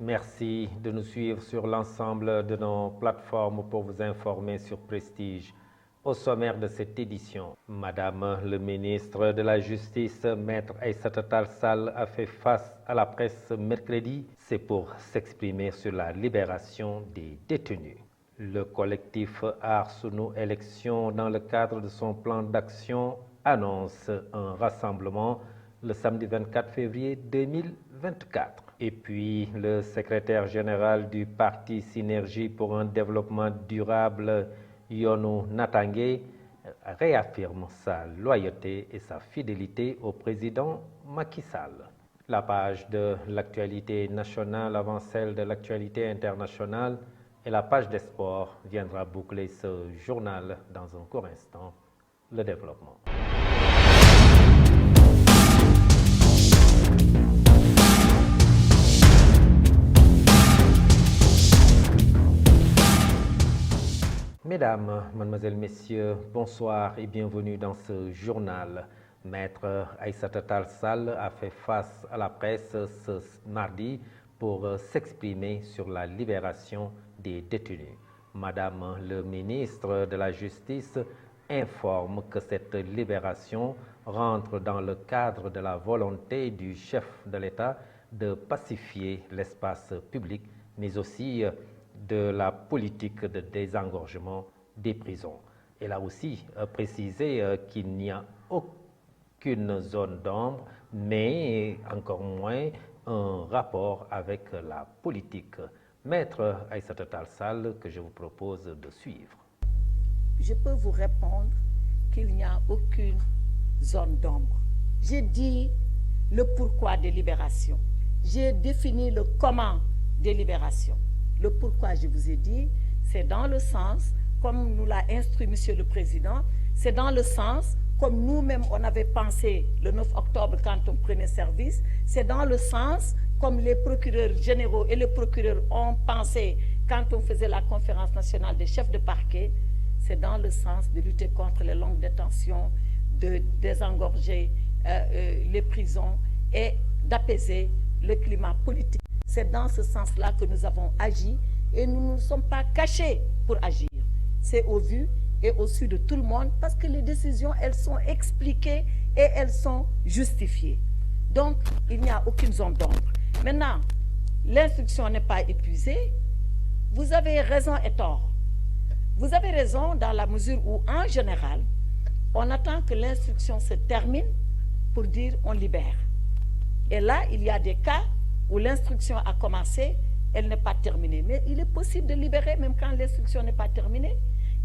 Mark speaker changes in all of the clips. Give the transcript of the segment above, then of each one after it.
Speaker 1: Merci de nous suivre sur l'ensemble de nos plateformes pour vous informer sur Prestige. Au sommaire de cette édition, Madame le ministre de la Justice, Maître Aïssata Tall Sall, a fait face à la presse mercredi. C'est pour s'exprimer sur la libération des détenus. Le collectif Aar Sunu Élection, dans le cadre de son plan d'action, annonce un rassemblement le samedi 24 février 2024. Et puis, le secrétaire général du parti Synergie pour un développement durable, Yonou Natangé, réaffirme sa loyauté et sa fidélité au président Macky Sall. La page de l'actualité nationale avant celle de l'actualité internationale et la page des sports viendra boucler ce journal dans un court instant. Le développement. Mesdames, Mademoiselles, Messieurs, bonsoir et bienvenue dans ce journal. Maître Aïssata Tall Sall a fait face à la presse ce mardi pour s'exprimer sur la libération des détenus. Madame le ministre de la Justice informe que cette libération rentre dans le cadre de la volonté du chef de l'État de pacifier l'espace public, mais aussi de la politique de désengorgement des prisons. Elle a aussi précisé qu'il n'y a aucune zone d'ombre, mais encore moins un rapport avec la politique. Maître Aïssata Tall Sall, que je vous propose de suivre.
Speaker 2: Je peux vous répondre qu'il n'y a aucune zone d'ombre. J'ai dit le pourquoi des libérations. J'ai défini le comment des libérations. Le pourquoi, je vous ai dit, c'est dans le sens, comme nous l'a instruit Monsieur le Président, c'est dans le sens, comme nous-mêmes on avait pensé le 9 octobre quand on prenait service, c'est dans le sens, comme les procureurs généraux et les procureurs ont pensé quand on faisait la conférence nationale des chefs de parquet, c'est dans le sens de lutter contre les longues détentions, de désengorger les prisons et d'apaiser le climat politique. C'est dans ce sens-là que nous avons agi et nous ne nous sommes pas cachés pour agir. C'est au vu et au su de tout le monde parce que les décisions, elles sont expliquées et elles sont justifiées. Donc, il n'y a aucune zone d'ombre. Maintenant, l'instruction n'est pas épuisée. Vous avez raison et tort. Vous avez raison dans la mesure où, en général, on attend que l'instruction se termine pour dire on libère. Et là, il y a des cas où l'instruction a commencé, elle n'est pas terminée. Mais il est possible de libérer même quand l'instruction n'est pas terminée.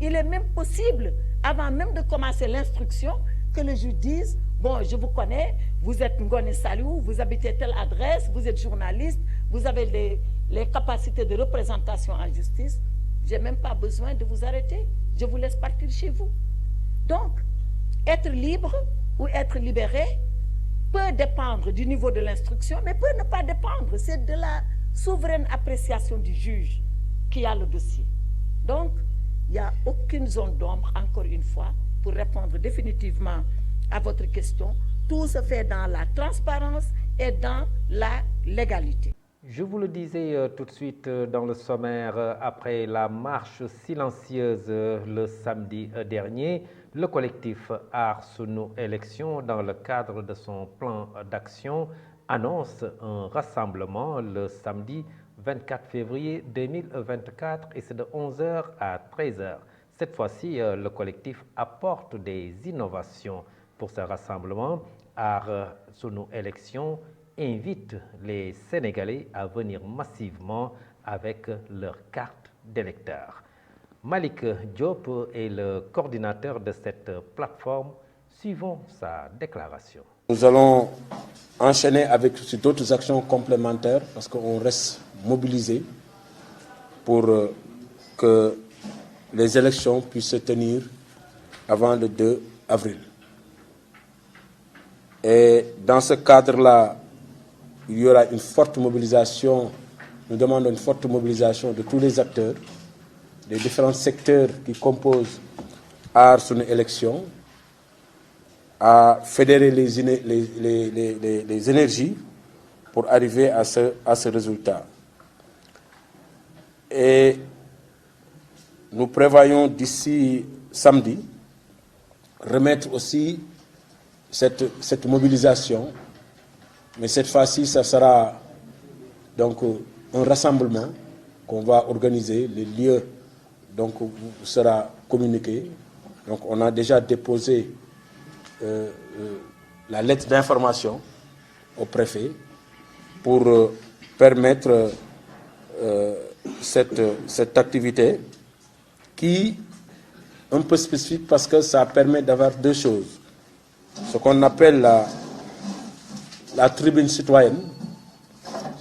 Speaker 2: Il est même possible, avant même de commencer l'instruction, que le juge dise, bon, je vous connais, vous êtes Ngone Saliou, vous habitez telle adresse, vous êtes journaliste, vous avez les capacités de représentation en justice, je n'ai même pas besoin de vous arrêter, je vous laisse partir chez vous. Donc, être libre ou être libéré peut dépendre du niveau de l'instruction, mais peut ne pas dépendre. C'est de la souveraine appréciation du juge qui a le dossier. Donc, il n'y a aucune zone d'ombre, encore une fois, pour répondre définitivement à votre question. Tout se fait dans la transparence et dans la légalité.
Speaker 1: Je vous le disais tout de suite dans le sommaire, après la marche silencieuse le samedi dernier, le collectif Aar Sunu Élection, dans le cadre de son plan d'action, annonce un rassemblement le samedi 24 février 2024 et c'est de 11h à 13h. Cette fois-ci, le collectif apporte des innovations pour ce rassemblement. Aar Sunu Élection invite les Sénégalais à venir massivement avec leur carte d'électeur. Malik Diop est le coordinateur de cette plateforme. Suivons sa déclaration.
Speaker 3: Nous allons enchaîner avec d'autres actions complémentaires parce qu'on reste mobilisé pour que les élections puissent se tenir avant le 2 avril. Et dans ce cadre-là, il y aura une forte mobilisation, nous demandons une forte mobilisation de tous les acteurs, des différents secteurs qui composent Aar Sunu Élection, à fédérer les énergies pour arriver à ce résultat. Et nous prévoyons d'ici samedi remettre aussi cette mobilisation, mais cette fois-ci, ça sera donc un rassemblement qu'on va organiser. Les lieux donc sera communiqué. Donc on a déjà déposé la lettre d'information au préfet pour permettre cette activité qui est un peu spécifique parce que ça permet d'avoir deux choses. Ce qu'on appelle la tribune citoyenne,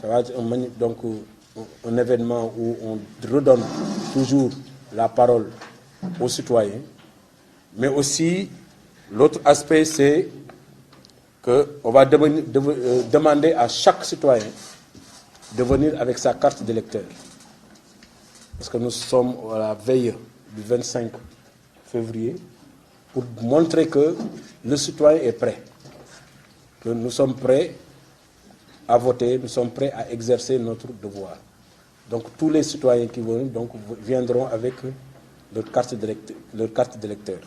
Speaker 3: ça va être un événement où on redonne toujours la parole aux citoyens, mais aussi l'autre aspect, c'est qu'on va demander à chaque citoyen de venir avec sa carte d'électeur. Parce que nous sommes à la veille du 25 février pour montrer que le citoyen est prêt, que nous sommes prêts à voter, nous sommes prêts à exercer notre devoir. Donc tous les citoyens qui viendront avec leur carte d'électeur.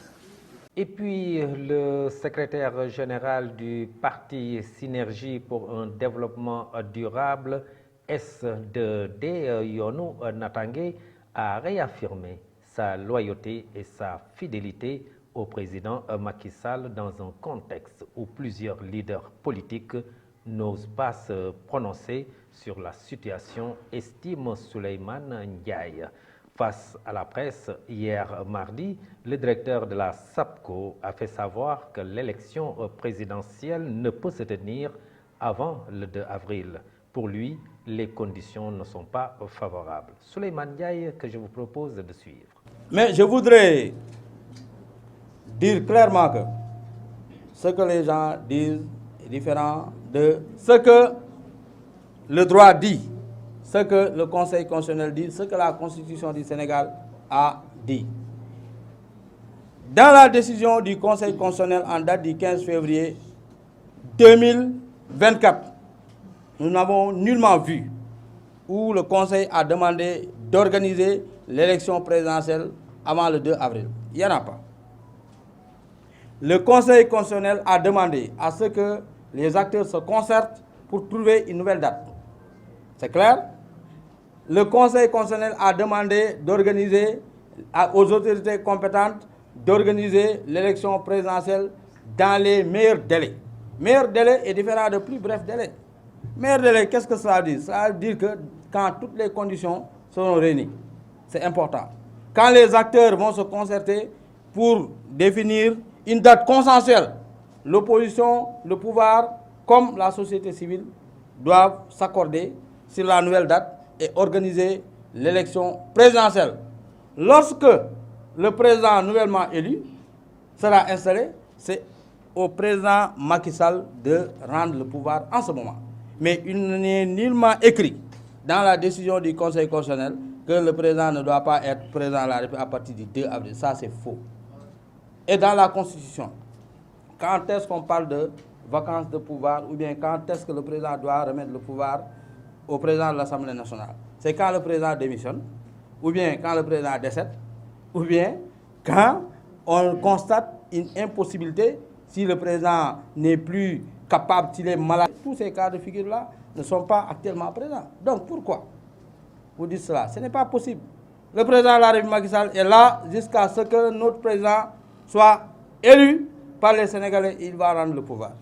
Speaker 1: Et puis le secrétaire général du parti Synergie pour un développement durable, S2D, Yonou Natangé, a réaffirmé sa loyauté et sa fidélité au président Macky Sall dans un contexte où plusieurs leaders politiques n'osent pas se prononcer sur la situation, estime Souleymane Ndiaye. Face à la presse, hier mardi, le directeur de la SAPCO a fait savoir que l'élection présidentielle ne peut se tenir avant le 2 avril. Pour lui, les conditions ne sont pas favorables. Souleymane Ndiaye, que je vous propose de suivre.
Speaker 4: Mais je voudrais dire clairement que ce que les gens disent est différent de ce que le droit dit, ce que le Conseil constitutionnel dit, ce que la Constitution du Sénégal a dit. Dans la décision du Conseil constitutionnel en date du 15 février 2024, nous n'avons nullement vu où le Conseil a demandé d'organiser l'élection présidentielle avant le 2 avril. Il n'y en a pas. Le Conseil constitutionnel a demandé à ce que les acteurs se concertent pour trouver une nouvelle date. C'est clair? Le Conseil constitutionnel a demandé d'organiser aux autorités compétentes d'organiser l'élection présidentielle dans les meilleurs délais. Meilleur délai est différent de plus bref délai. Meilleur délai, qu'est-ce que ça veut dire? Ça veut dire que quand toutes les conditions seront réunies. C'est important. Quand les acteurs vont se concerter pour définir une date consensuelle, l'opposition, le pouvoir, comme la société civile, doivent s'accorder sur la nouvelle date et organiser l'élection présidentielle. Lorsque le président nouvellement élu sera installé, c'est au président Macky Sall de rendre le pouvoir en ce moment. Mais il n'est nullement écrit dans la décision du Conseil constitutionnel que le président ne doit pas être président de la République à partir du 2 avril. Ça, c'est faux. Et dans la Constitution, quand est-ce qu'on parle de vacances de pouvoir ou bien quand est-ce que le président doit remettre le pouvoir au président de l'Assemblée nationale? C'est quand le président démissionne, ou bien quand le président décède, ou bien quand on constate une impossibilité, si le président n'est plus capable, s'il est malade. Tous ces cas de figure-là ne sont pas actuellement présents. Donc pourquoi vous dites cela? Ce n'est pas possible. Le président de la République Macky Sall est là jusqu'à ce que notre président soit élu par les Sénégalais. Il va rendre le pouvoir.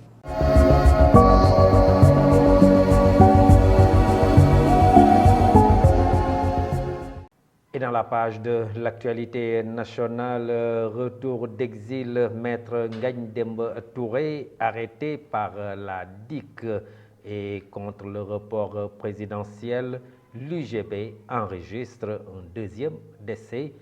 Speaker 1: Et dans la page de l'actualité nationale, retour d'exil, maître Ngagne Demba Touré, arrêté par la DIC. Et contre le report présidentiel, l'UGB enregistre un deuxième décès.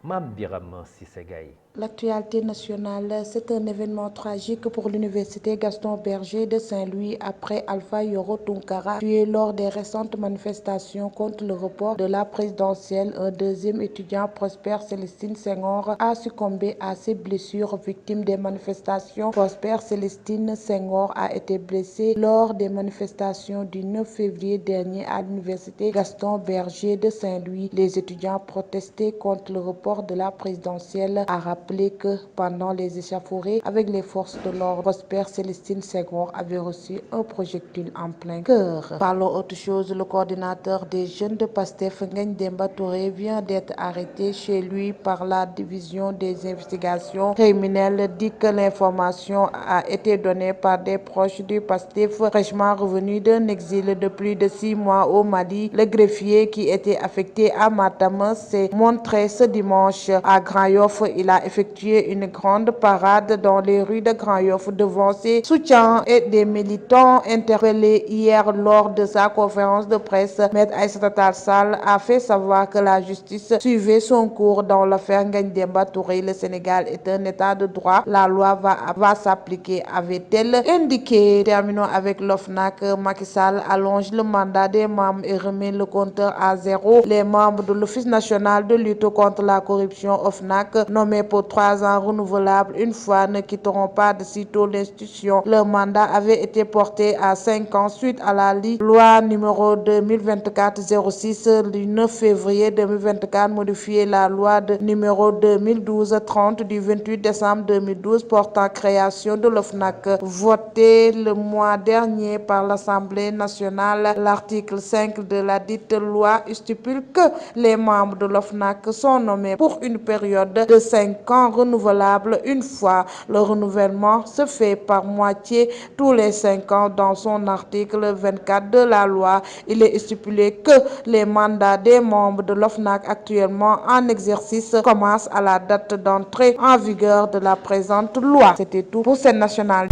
Speaker 1: Mame Birame Cissé Gaye.
Speaker 5: L'actualité nationale, c'est un événement tragique pour l'université Gaston Berger de Saint-Louis après Alpha Yoro Tunkara, tué lors des récentes manifestations contre le report de la présidentielle. Un deuxième étudiant, Prosper Célestine Senghor, a succombé à ses blessures, victime des manifestations. Prosper Célestine Senghor a été blessé lors des manifestations du 9 février dernier à l'université Gaston Berger de Saint-Louis. Les étudiants protestaient contre le report de la présidentielle. A rappelé que pendant les échauffourées avec les forces de l'ordre, Prosper Célestine Senghor avait reçu un projectile en plein cœur. Parlons autre chose, le coordinateur des jeunes de PASTEF, Ngagne Demba Touré, vient d'être arrêté chez lui par la division des investigations criminelles. Dit que l'information a été donnée par des proches du PASTEF fraîchement revenu d'un exil de plus de 6 mois au Mali. Le greffier qui était affecté à Matam s'est montré ce dimanche à Grand-Yoff. Il a effectué une grande parade dans les rues de Grand-Yoff devant ses soutiens et des militants interpellés hier lors de sa conférence de presse. Maître Aïssata Tall Sall a fait savoir que la justice suivait son cours dans l'affaire Ngagne Demba Touré. Le Sénégal est un état de droit. La loi va s'appliquer, avait-elle indiqué. Terminons avec l'OFNAC. Macky Sall allonge le mandat des membres et remet le compteur à zéro. Les membres de l'Office national de lutte contre la corruption OFNAC, nommés pour 3 ans renouvelables une fois, ne quitteront pas de sitôt l'institution. Leur mandat avait été porté à 5 ans suite à la loi numéro 2024-06 du 9 février 2024 modifiée la loi numéro 2012-30 du 28 décembre 2012 portant création de l'OFNAC. Voté le mois dernier par l'Assemblée nationale, l'article 5 de la dite loi stipule que les membres de l'OFNAC sont nommés pour une période de 5 ans renouvelable une fois. Le renouvellement se fait par moitié tous les 5 ans. Dans son article 24 de la loi, il est stipulé que les mandats des membres de l'OFNAC actuellement en exercice commencent à la date d'entrée en vigueur de la présente loi. C'était tout pour cette nationale.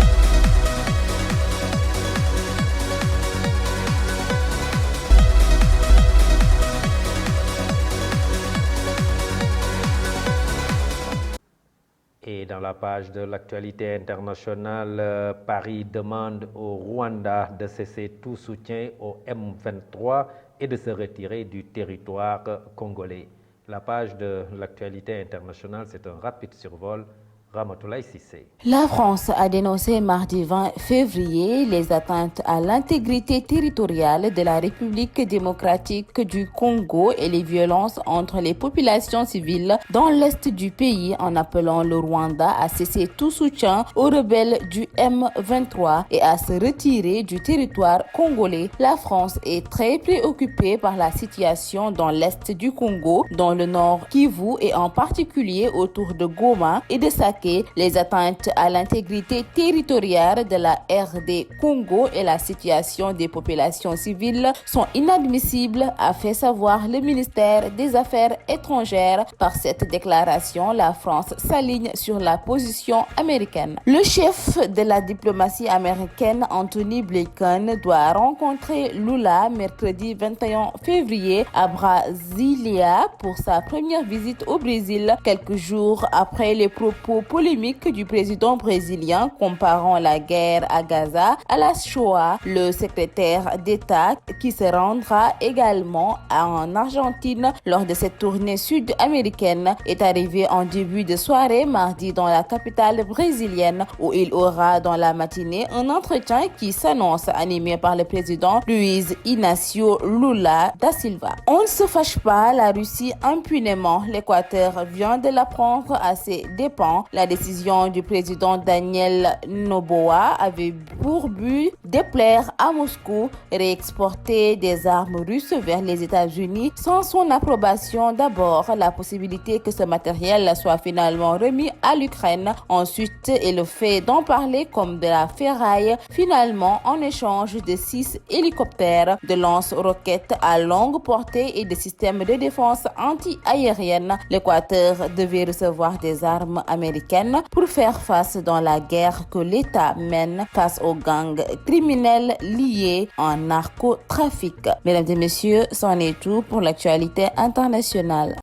Speaker 1: Et dans la page de l'actualité internationale, Paris demande au Rwanda de cesser tout soutien au M23 et de se retirer du territoire congolais. La page de l'actualité internationale, c'est un rapide survol. Ramatoulaye Cissé.
Speaker 6: La France a dénoncé mardi 20 février les atteintes à l'intégrité territoriale de la République démocratique du Congo et les violences entre les populations civiles dans l'est du pays, en appelant le Rwanda à cesser tout soutien aux rebelles du M23 et à se retirer du territoire congolais. La France est très préoccupée par la situation dans l'est du Congo, dans le nord Kivu et en particulier autour de Goma et de Sake. Les atteintes à l'intégrité territoriale de la RD Congo et la situation des populations civiles sont inadmissibles, a fait savoir le ministère des Affaires étrangères. Par cette déclaration, la France s'aligne sur la position américaine. Le chef de la diplomatie américaine, Anthony Blinken, doit rencontrer Lula mercredi 21 février à Brasilia pour sa première visite au Brésil, quelques jours après les propos polémique du président brésilien comparant la guerre à Gaza à la Shoah. Le secrétaire d'État qui se rendra également en Argentine lors de cette tournée sud-américaine est arrivé en début de soirée mardi dans la capitale brésilienne où il aura dans la matinée un entretien qui s'annonce animé par le président Luiz Inácio Lula da Silva. On ne se fâche pas, la Russie impunément. L'Équateur vient de l'apprendre à ses dépens. La décision du président Daniel Noboa avait pour but de plaire à Moscou, réexporter des armes russes vers les États-Unis sans son approbation. D'abord, la possibilité que ce matériel soit finalement remis à l'Ukraine. Ensuite, et le fait d'en parler comme de la ferraille, finalement en échange de 6 hélicoptères de lance-roquettes à longue portée et des systèmes de défense anti-aérienne. L'Équateur devait recevoir des armes américaines pour faire face dans la guerre que l'État mène face aux gangs criminels liés en narcotrafic. Mesdames et messieurs, c'en est tout pour l'actualité internationale.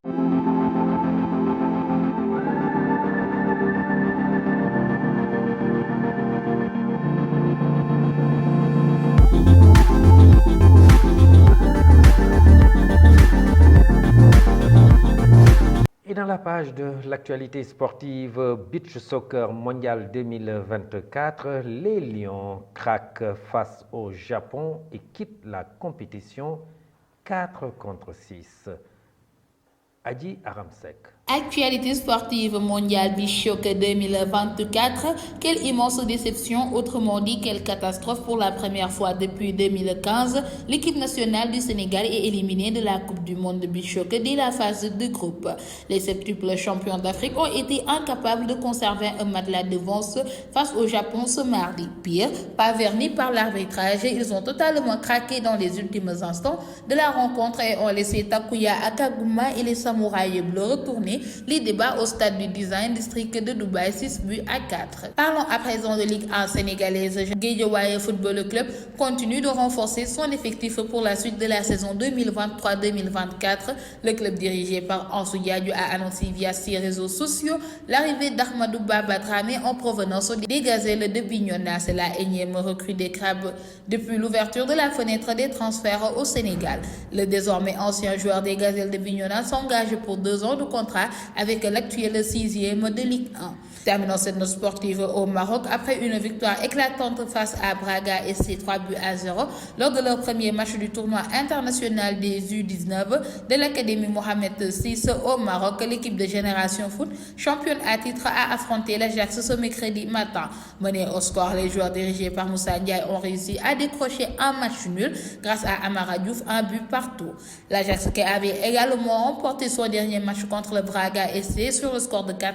Speaker 1: Dans la page de l'actualité sportive, Beach Soccer Mondial 2024, les Lions craquent face au Japon et quittent la compétition 4-6. Adji Aramsek.
Speaker 6: Actualité sportive mondiale Beach Soccer 2024, quelle immense déception, autrement dit quelle catastrophe pour la première fois depuis 2015. L'équipe nationale du Sénégal est éliminée de la Coupe du Monde de Beach Soccer dès la phase de groupe. Les septuples champions d'Afrique ont été incapables de conserver un matelas d'avance face au Japon ce mardi. Pire, pas vernis par l'arbitrage, ils ont totalement craqué dans les ultimes instants de la rencontre et ont laissé Takuya Akaguma et les samouraïs bleus retourner les débats au stade du Design District de Dubaï 6-4. Parlons à présent de Ligue 1 sénégalaise. Guédiawaye Football Club continue de renforcer son effectif pour la suite de la saison 2023-2024. Le club dirigé par Ansou Diadio a annoncé via ses réseaux sociaux l'arrivée d'Ahmadou Baba Dramé en provenance des Gazelles de Bignona. C'est la énième recrue des Crabes depuis l'ouverture de la fenêtre des transferts au Sénégal. Le désormais ancien joueur des Gazelles de Bignona s'engage pour 2 ans de contrat avec l'actuel 6e de Ligue 1. Terminons cette note sportive au Maroc après une victoire éclatante face à Braga et ses 3-0 lors de leur premier match du tournoi international des U19 de l'Académie Mohamed VI au Maroc. L'équipe de Génération Foot, championne à titre, a affronté l'Ajax ce mercredi matin. Menés au score, les joueurs dirigés par Moussa Ndiaye ont réussi à décrocher un match nul grâce à Amara Diouf, un but partout. L'Ajax qui avait également remporté son dernier match contre le Braga SC sur le score de 4-2.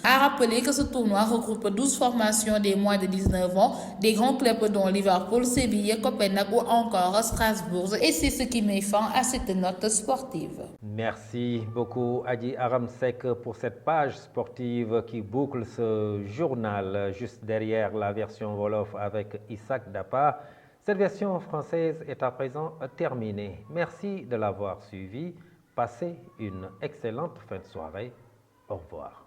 Speaker 6: À rappeler que ce tournoi regroupe 12 formations des moins de 19 ans, des grands clubs dont Liverpool, Séville, Copenhague ou encore Strasbourg. Et c'est ce qui met fin à cette note sportive.
Speaker 1: Merci beaucoup Adji Aramsek pour cette page sportive qui boucle ce journal juste derrière la version Wolof avec Isaac Dapa. Cette version française est à présent terminée. Merci de l'avoir suivi. Passez une excellente fin de soirée. Au revoir.